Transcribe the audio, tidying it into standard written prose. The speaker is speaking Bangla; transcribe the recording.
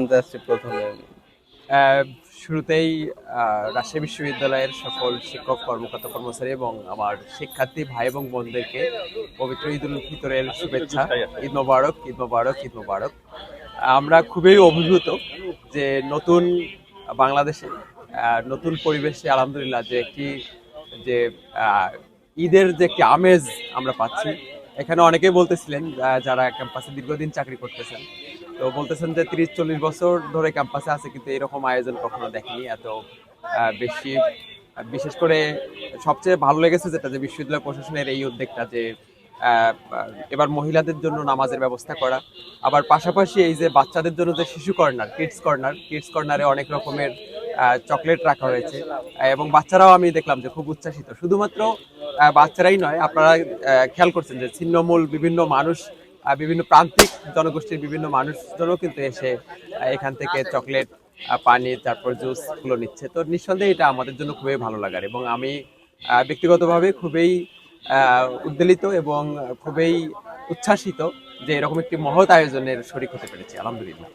জানতে আসছি প্রথমে। আহ, শুরুতেই রাজশাহী বিশ্ববিদ্যালয়ের সকল শিক্ষক কর্মকর্তা কর্মচারী এবং আমার শিক্ষার্থী ভাই এবং বোনদেরকে পবিত্র ঈদ উল ফিতরের শুভেচ্ছা। ঈদ মোবারক, ঈদ মোবারক, ঈদ মোবারক। আমরা খুবই অভিভূত যে নতুন বাংলাদেশে নতুন পরিবেশে আলহামদুলিল্লাহ যে একটি যে আহ, ঈদের যে একটি আমেজ আমরা পাচ্ছি। এখানে অনেকেই বলতেছিলেন যারা ক্যাম্পাসে দীর্ঘদিন চাকরি করতেছেন, তো বলতেছেন যে 30-40 বছর ধরে ক্যাম্পাসে আছে কিন্তু এরকম আয়োজন কখনো দেখেনি এত বেশি। বিশেষ করে সবচেয়ে ভালো লেগেছে যেটা, যে বিশ্ববিদ্যালয় প্রশাসনের এই উদ্যোগটা যে আহ, এবার মহিলাদের জন্য নামাজের ব্যবস্থা করা, আবার পাশাপাশি এই যে বাচ্চাদের জন্য যে শিশু কর্নার, কিডস কর্নারে অনেক রকমের চকলেট রাখা হয়েছে। এবং বাচ্চারাও আমি দেখলাম যে খুব উচ্ছ্বাসিত। শুধুমাত্র বাচ্চারাই নয়, আপনারা খেয়াল করছেন যে ছিন্নমূল বিভিন্ন মানুষ, বিভিন্ন প্রান্তিক জনগোষ্ঠীর বিভিন্ন মানুষজনও কিন্তু এসে এখান থেকে চকলেট, পানি, তারপর জুস গুলো নিচ্ছে। তো নিঃসন্দেহে এটা আমাদের জন্য খুবই ভালো লাগার, এবং আমি ব্যক্তিগতভাবে খুবই উদ্বেলিত এবং খুবই উচ্ছ্বাসিত যে এরকম একটি মহৎ আয়োজনের শরীক হতে পেরেছি, আলহামদুলিল্লাহ।